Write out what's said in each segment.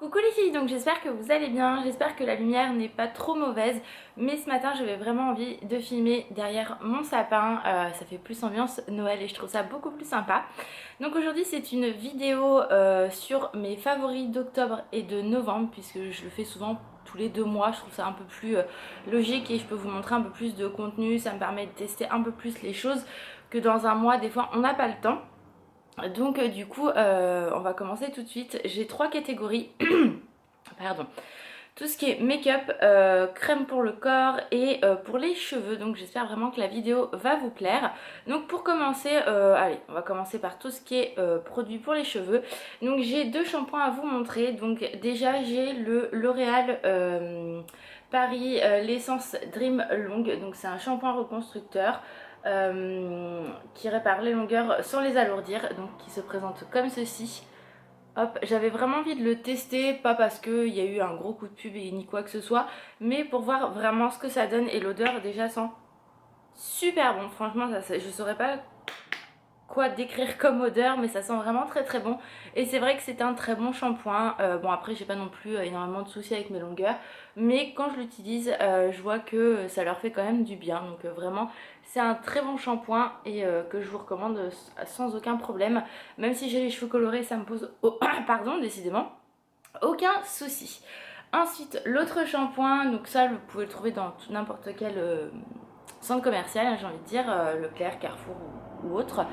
Coucou les filles, donc j'espère que vous allez bien, j'espère que la lumière n'est pas trop mauvaise, mais ce matin j'avais vraiment envie de filmer derrière mon sapin, ça fait plus ambiance Noël et je trouve ça beaucoup plus sympa. Donc aujourd'hui c'est une vidéo sur mes favoris d'octobre et de novembre, puisque je le fais souvent tous les 2 mois, je trouve ça un peu plus logique et je peux vous montrer un peu plus de contenu, ça me permet de tester un peu plus les choses que dans un mois, des fois on n'a pas le temps. Donc du coup on va commencer tout de suite. J'ai 3 catégories. Pardon. Tout ce qui est make-up, crème pour le corps et pour les cheveux. Donc j'espère vraiment que la vidéo va vous plaire. Donc pour commencer, allez, on va commencer par tout ce qui est produit pour les cheveux. Donc j'ai 2 shampoings à vous montrer. Donc déjà j'ai le L'Oréal Paris l'essence Dream Long. Donc c'est un shampoing reconstructeur qui répare les longueurs sans les alourdir. Donc qui se présente comme ceci. Hop, j'avais vraiment envie de le tester, pas parce qu'il y a eu un gros coup de pub et ni quoi que ce soit, mais pour voir vraiment ce que ça donne. Et l'odeur déjà sent super bon. Franchement, je saurais pas quoi décrire comme odeur, mais ça sent vraiment très très bon. Et c'est vrai que c'est un très bon shampoing. Bon, après j'ai pas non plus énormément de soucis avec mes longueurs, mais quand je l'utilise je vois que ça leur fait quand même du bien. Donc vraiment c'est un très bon shampoing et que je vous recommande sans aucun problème. Même si j'ai les cheveux colorés, ça me pose pardon, décidément aucun souci. Ensuite l'autre shampoing, donc ça vous pouvez le trouver dans n'importe quel centre commercial, hein, j'ai envie de dire, Leclerc, Carrefour ou autre.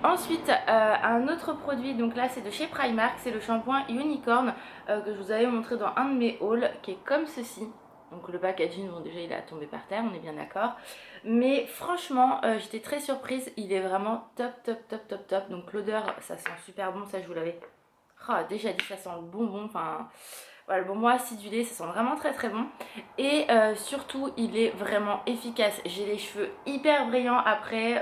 Ensuite un autre produit, donc là c'est de chez Primark, c'est le shampoing Unicorn que je vous avais montré dans un de mes hauls, qui est comme ceci. Donc le packaging, bon déjà il a tombé par terre, on est bien d'accord. Mais franchement j'étais très surprise, il est vraiment top top top top top. Donc l'odeur ça sent super bon, ça je vous l'avais déjà dit, ça sent le bonbon, enfin voilà, le bonbon acidulé, ça sent vraiment très très bon. Et surtout il est vraiment efficace, j'ai les cheveux hyper brillants après.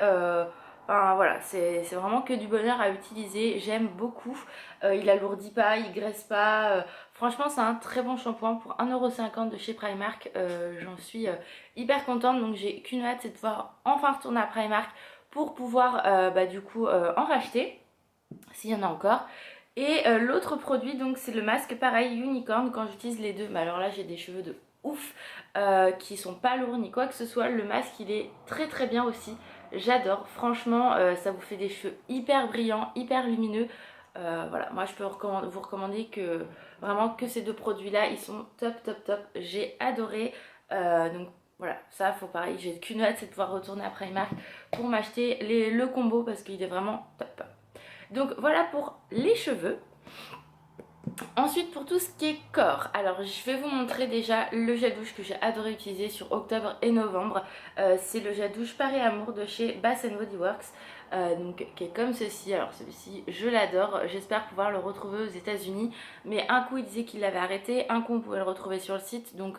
Enfin voilà, c'est vraiment que du bonheur à utiliser, j'aime beaucoup. Il alourdit pas, il graisse pas. Franchement c'est un très bon shampoing pour 1,50 € de chez Primark. J'en suis hyper contente, donc j'ai qu'une hâte, c'est de pouvoir enfin retourner à Primark pour pouvoir du coup en racheter, s'il y en a encore. Et l'autre produit, donc c'est le masque pareil Unicorn. Quand j'utilise les deux, mais alors là j'ai des cheveux de ouf qui sont pas lourds ni quoi que ce soit. Le masque il est très très bien aussi, j'adore. Franchement ça vous fait des cheveux hyper brillants, hyper lumineux. Voilà, moi je peux vous recommander que vraiment que ces 2 produits là, ils sont top top top, j'ai adoré. Donc voilà, ça faut pareil, j'ai qu'une hâte, c'est de pouvoir retourner à Primark pour m'acheter le combo parce qu'il est vraiment top. Donc voilà pour les cheveux. Ensuite pour tout ce qui est corps, alors je vais vous montrer déjà le gel douche que j'ai adoré utiliser sur octobre et novembre. C'est le gel douche Paris Amour de chez Bath Body Works, donc qui est comme ceci. Alors celui-ci je l'adore, j'espère pouvoir le retrouver aux États-Unis, mais un coup il disait qu'il l'avait arrêté, un coup on pouvait le retrouver sur le site, donc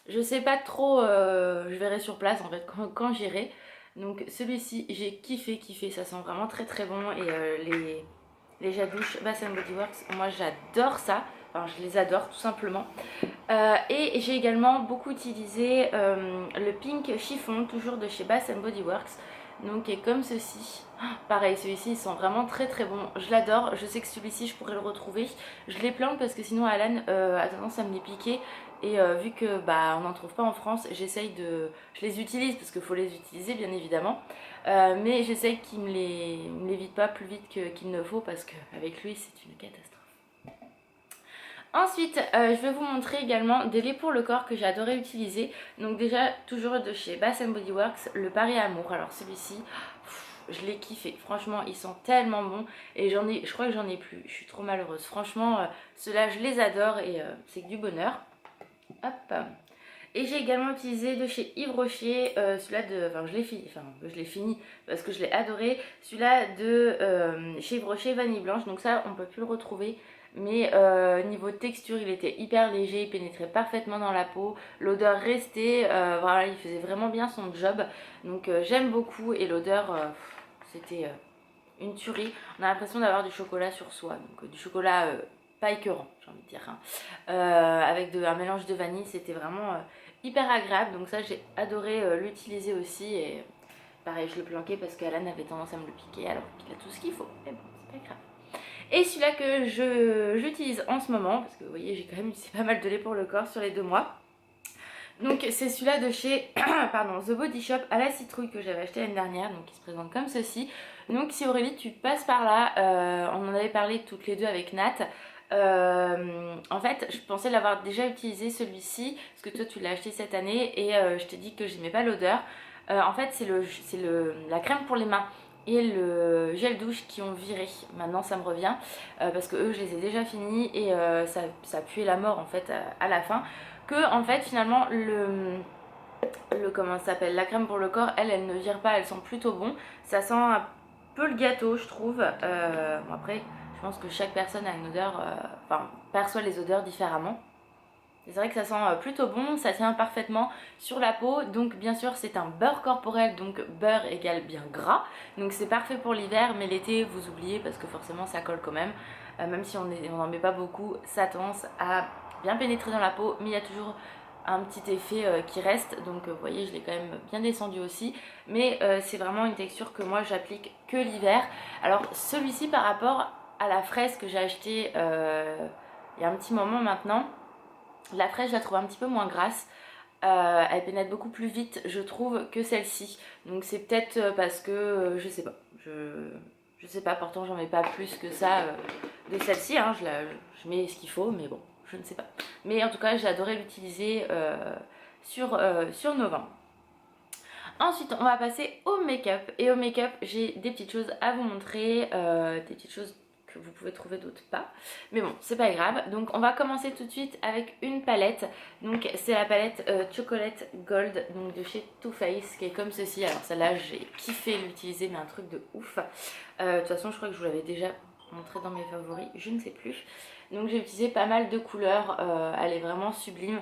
je sais pas trop, je verrai sur place en fait quand j'irai. Donc celui-ci j'ai kiffé, ça sent vraiment très très bon. Et les gels douche Bath Body Works, moi j'adore ça, enfin je les adore tout simplement. Et j'ai également beaucoup utilisé le pink chiffon, toujours de chez Bath Body Works, donc qui est comme ceci. Pareil, celui-ci il sent vraiment très très bon, je l'adore. Je sais que celui-ci je pourrais le retrouver, je les plante parce que sinon Alan a tendance à me les piquer. Et vu que on n'en trouve pas en France, j'essaye de... Je les utilise parce qu'il faut les utiliser bien évidemment, mais j'essaye qu'il me les vide pas plus vite qu'il ne faut, parce qu'avec lui c'est une catastrophe. Ensuite je vais vous montrer également des laits pour le corps que j'ai adoré utiliser. Donc déjà toujours de chez Bath Body Works, le Paris Amour. Alors celui-ci je l'ai kiffé, franchement ils sont tellement bons. Et je crois que j'en ai plus, je suis trop malheureuse. Franchement ceux-là je les adore et c'est que du bonheur. Hop. Et j'ai également utilisé de chez Yves Rocher, celui-là de... Enfin je l'ai fini parce que je l'ai adoré. Celui-là de chez Yves Rocher Vanille Blanche, donc ça on peut plus le retrouver. Mais niveau texture il était hyper léger, il pénétrait parfaitement dans la peau. L'odeur restait, voilà, il faisait vraiment bien son job. Donc j'aime beaucoup et l'odeur c'était une tuerie. On a l'impression d'avoir du chocolat sur soi, donc du chocolat... pas écœurant, j'ai envie de dire, hein. Avec un mélange de vanille, c'était vraiment hyper agréable. Donc ça j'ai adoré l'utiliser aussi. Et pareil je le planquais parce qu'Alan avait tendance à me le piquer alors qu'il a tout ce qu'il faut, mais bon c'est pas grave. Et celui-là que j'utilise en ce moment, parce que vous voyez j'ai quand même utilisé pas mal de lait pour le corps sur les 2 mois. Donc c'est celui-là de chez pardon, The Body Shop à la citrouille que j'avais acheté l'année dernière, donc il se présente comme ceci. Donc si Aurélie tu passes par là, on en avait parlé toutes les deux avec Nat. En fait je pensais l'avoir déjà utilisé celui-ci, parce que toi tu l'as acheté cette année et je t'ai dit que j'aimais pas l'odeur. En fait c'est la crème pour les mains et le gel douche qui ont viré. Maintenant ça me revient parce que eux je les ai déjà finis et ça puait la mort en fait à la fin. Que en fait finalement comment ça s'appelle, la crème pour le corps, elle ne vire pas, elle sent plutôt bon. Ça sent un peu le gâteau je trouve. Bon, après je pense que chaque personne a une odeur, enfin perçoit les odeurs différemment. C'est vrai que ça sent plutôt bon, ça tient parfaitement sur la peau. Donc bien sûr c'est un beurre corporel, donc beurre égale bien gras. Donc c'est parfait pour l'hiver, mais l'été vous oubliez parce que forcément ça colle quand même. Même si on n'en met pas beaucoup, ça a tendance à bien pénétrer dans la peau, mais il y a toujours un petit effet qui reste. Donc vous voyez je l'ai quand même bien descendu aussi. Mais c'est vraiment une texture que moi j'applique que l'hiver. Alors celui-ci par rapport à la fraise que j'ai acheté il y a un petit moment maintenant, la fraise je la trouve un petit peu moins grasse. Elle pénètre beaucoup plus vite je trouve que celle-ci. Donc c'est peut-être parce que je sais pas. Je sais pas, pourtant j'en mets pas plus que ça de celle-ci. Hein. Je mets ce qu'il faut, mais bon, je ne sais pas. Mais en tout cas j'ai adoré l'utiliser sur novembre. Ensuite on va passer au make-up. Et au make-up j'ai des petites choses à vous montrer. Des petites choses que vous pouvez trouver, d'autres pas, mais bon c'est pas grave. Donc on va commencer tout de suite avec une palette. Donc c'est la palette Chocolate Gold, donc de chez Too Faced, qui est comme ceci. Alors celle-là j'ai kiffé l'utiliser, mais un truc de ouf. De toute façon je crois que je vous l'avais déjà montré dans mes favoris, je ne sais plus. Donc j'ai utilisé pas mal de couleurs, elle est vraiment sublime,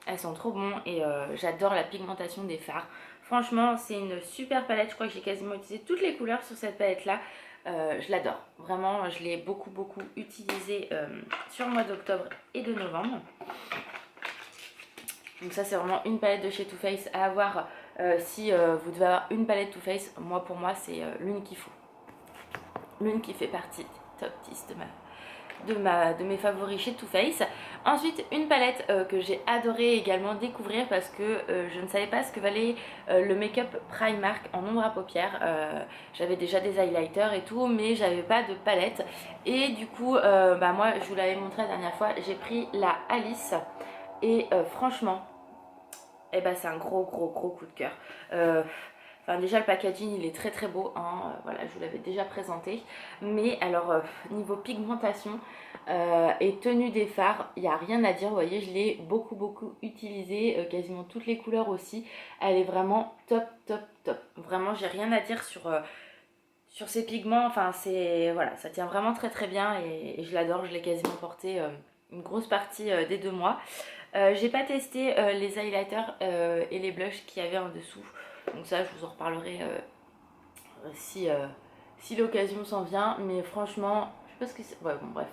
elles sont trop bons et j'adore la pigmentation des fards. Franchement c'est une super palette, je crois que j'ai quasiment utilisé toutes les couleurs sur cette palette là. Je l'adore, vraiment je l'ai beaucoup utilisé sur le mois d'octobre et de novembre. Donc ça c'est vraiment une palette de chez Too Faced à avoir si vous devez avoir une palette Too Faced. Moi pour moi c'est l'une qu'il faut, l'une qui fait partie top 10 de mes favoris chez Too Faced. Ensuite une palette que j'ai adoré également découvrir parce que je ne savais pas ce que valait le make-up Primark en ombre à paupières. J'avais déjà des highlighters et tout, mais j'avais pas de palette. Et du coup moi je vous l'avais montré la dernière fois, j'ai pris la Alice et franchement c'est un gros coup de cœur. Enfin déjà le packaging il est très beau, hein. Voilà je vous l'avais déjà présenté. Mais alors niveau pigmentation et tenue des fards, il n'y a rien à dire. Vous voyez je l'ai beaucoup utilisé, quasiment toutes les couleurs aussi. Elle est vraiment top. Vraiment j'ai rien à dire sur ces pigments. Enfin c'est voilà, ça tient vraiment très bien et je l'adore. Je l'ai quasiment porté une grosse partie des 2 mois. J'ai pas testé les highlighters et les blushs qu'il y avait en dessous. Donc ça je vous en reparlerai si l'occasion s'en vient. Mais franchement je sais pas ce que c'est. Ouais bon bref.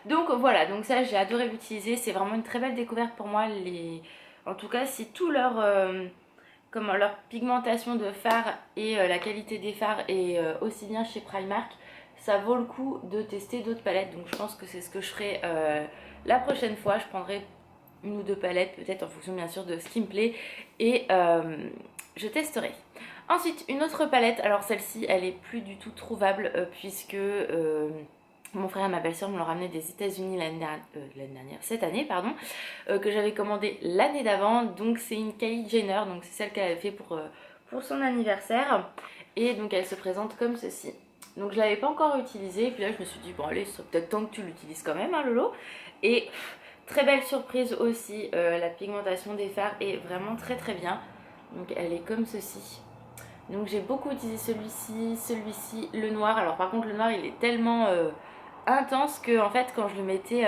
Donc voilà, donc ça j'ai adoré l'utiliser. C'est vraiment une très belle découverte pour moi. En tout cas si tout leur pigmentation de fard et la qualité des fards est aussi bien chez Primark, ça vaut le coup de tester d'autres palettes. Donc je pense que c'est ce que je ferai la prochaine fois. Je prendrai une ou deux palettes peut-être en fonction bien sûr de ce qui me plaît et je testerai. Ensuite une autre palette, alors celle-ci elle est plus du tout trouvable puisque mon frère et ma belle-sœur me l'ont ramené des États-Unis cette année pardon, que j'avais commandé l'année d'avant. Donc c'est une Kylie Jenner, donc c'est celle qu'elle avait fait pour son anniversaire et donc elle se présente comme ceci. Donc je l'avais pas encore utilisée et puis là je me suis dit bon allez c'est peut-être temps que tu l'utilises quand même hein, Lolo. Et très belle surprise aussi, la pigmentation des fards est vraiment très bien. Donc elle est comme ceci. Donc j'ai beaucoup utilisé celui-ci, le noir. Alors par contre le noir il est tellement intense que en fait quand je le mettais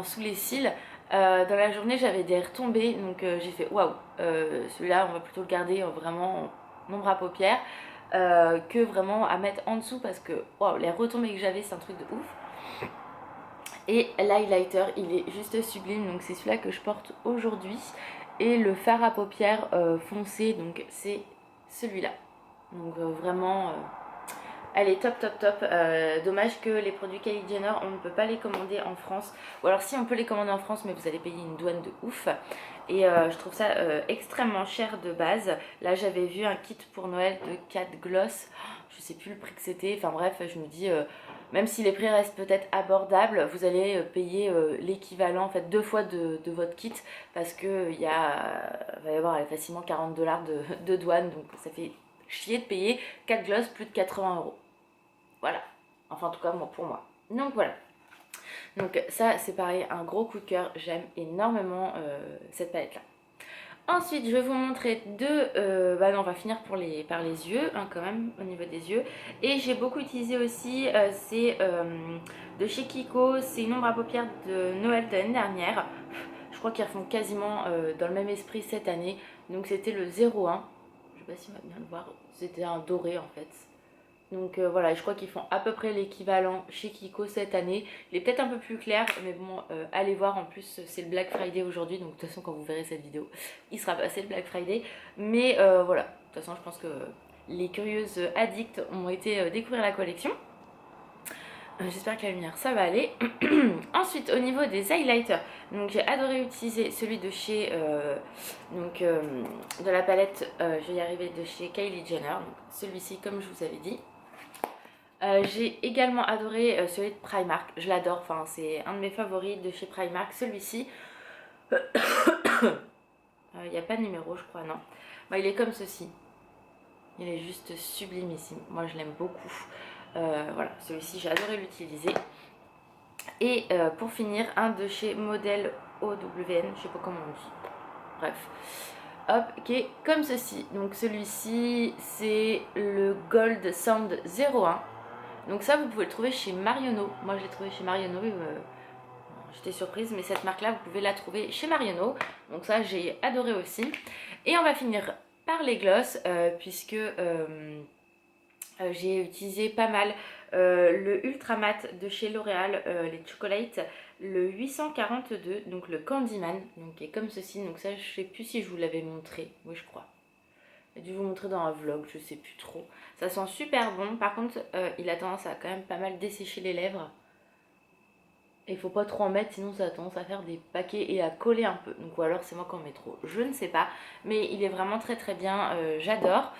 sous les cils, dans la journée j'avais des retombées. Donc j'ai fait waouh, celui-là on va plutôt le garder vraiment en ombre à paupières que vraiment à mettre en dessous parce que waouh, les retombées que j'avais c'est un truc de ouf. Et l'highlighter il est juste sublime, donc c'est celui-là que je porte aujourd'hui. Et le fard à paupières foncé, donc c'est celui-là. Donc vraiment Elle est top top top. Dommage que les produits Kylie Jenner, on ne peut pas les commander en France. Ou alors si on peut les commander en France, mais vous allez payer une douane de ouf. Et je trouve ça extrêmement cher de base. Là j'avais vu un kit pour Noël de 4 gloss. Je sais plus le prix que c'était. Enfin bref, je me dis, même si les prix restent peut-être abordables, vous allez payer l'équivalent en fait 2 fois de votre kit. Parce que va y avoir facilement 40 $ de douane. Donc ça fait chier de payer 4 gloss plus de 80 €. Voilà, enfin en tout cas moi, pour moi. Donc voilà, donc ça c'est pareil, un gros coup de cœur, j'aime énormément cette palette là. Ensuite je vais vous montrer on va finir par les yeux hein, quand même au niveau des yeux. Et j'ai beaucoup utilisé aussi, c'est de chez Kiko, c'est une ombre à paupières de Noël de l'année dernière. Je crois qu'ils refont quasiment dans le même esprit cette année. Donc c'était le 01, je sais pas si on va bien le voir, c'était un doré en fait. Donc voilà, je crois qu'ils font à peu près l'équivalent chez Kiko cette année. Il est peut-être un peu plus clair, mais bon, allez voir. En plus, c'est le Black Friday aujourd'hui. Donc de toute façon, quand vous verrez cette vidéo, il sera passé le Black Friday. Mais voilà, de toute façon, je pense que les curieuses addicts ont été découvrir la collection. J'espère que la lumière ça va aller. Ensuite au niveau des highlighters, donc j'ai adoré utiliser celui de chez de la palette je vais y arriver, de chez Kylie Jenner, celui-ci comme je vous avais dit. J'ai également adoré celui de Primark, je l'adore, enfin c'est un de mes favoris de chez Primark, celui-ci. Il n'y a pas de numéro je crois, non. Il est comme ceci, il est juste sublimissime, moi je l'aime beaucoup. Voilà, celui-ci j'ai adoré l'utiliser. Et pour finir, un de chez Modèle OWN, je sais pas comment on dit, bref, hop, qui est comme ceci. Donc celui-ci c'est le Gold Sound 01. Donc ça vous pouvez le trouver chez Marionneau. Moi je l'ai trouvé chez Marionneau, j'étais surprise, mais cette marque là vous pouvez la trouver chez Marionneau. Donc ça j'ai adoré aussi. Et on va finir par les gloss, puisque j'ai utilisé pas mal le Ultra Matte de chez L'Oréal, les Chocolates, le 842, donc le Candyman, donc qui est comme ceci. Donc ça je sais plus si je vous l'avais montré, oui je crois. J'ai dû vous montrer dans un vlog, je sais plus trop. Ça sent super bon, par contre il a tendance à quand même pas mal dessécher les lèvres. Et il faut pas trop en mettre, sinon ça a tendance à faire des paquets et à coller un peu. Donc ou alors c'est moi qui en mets trop, je ne sais pas. Mais il est vraiment très très bien, j'adore.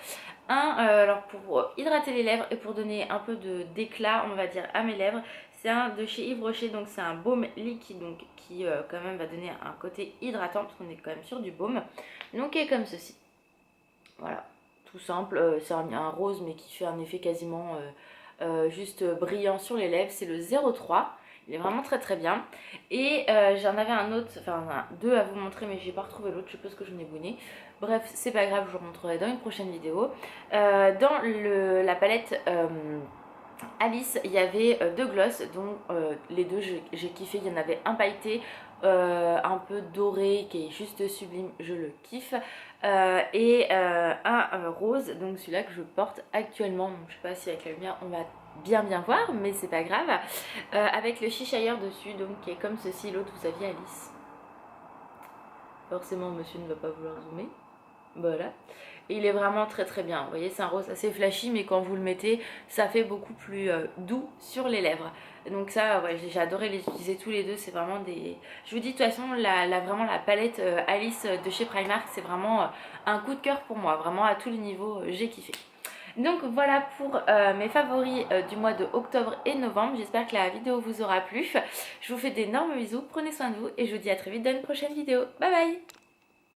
Alors pour hydrater les lèvres et pour donner un peu d'éclat, on va dire, à mes lèvres, c'est un de chez Yves Rocher, donc c'est un baume liquide, donc qui quand même va donner un côté hydratant, parce qu'on est quand même sur du baume. Donc il est comme ceci. Voilà, tout simple, c'est un rose mais qui fait un effet quasiment juste brillant sur les lèvres, c'est le 03. Il est vraiment très très bien. Et j'en avais un autre, enfin deux à vous montrer, mais j'ai pas retrouvé l'autre, je suppose que j'en ai bouné. Bref, c'est pas grave, je vous remontrerai dans une prochaine vidéo. Dans la palette Alice, il y avait deux gloss, dont les deux j'ai kiffé. Il y en avait un pailleté, un peu doré, qui est juste sublime, je le kiffe. Et un rose, donc celui-là que je porte actuellement. Donc je sais pas si avec la lumière on va bien voir, mais c'est pas grave. Avec le chichailleur dessus, donc qui est comme ceci. L'autre vous aviez Alice. Forcément monsieur ne va pas vouloir zoomer. Voilà. Et il est vraiment très très bien. Vous voyez, c'est un rose assez flashy, mais quand vous le mettez, ça fait beaucoup plus doux sur les lèvres. Donc ça, ouais, j'ai adoré les utiliser tous les deux. C'est vraiment des... Je vous dis, de toute façon, vraiment la palette Alice de chez Primark, c'est vraiment un coup de cœur pour moi. Vraiment à tous les niveaux, j'ai kiffé. Donc voilà pour mes favoris du mois de octobre et novembre. J'espère que la vidéo vous aura plu. Je vous fais d'énormes bisous, prenez soin de vous et je vous dis à très vite dans une prochaine vidéo. Bye bye!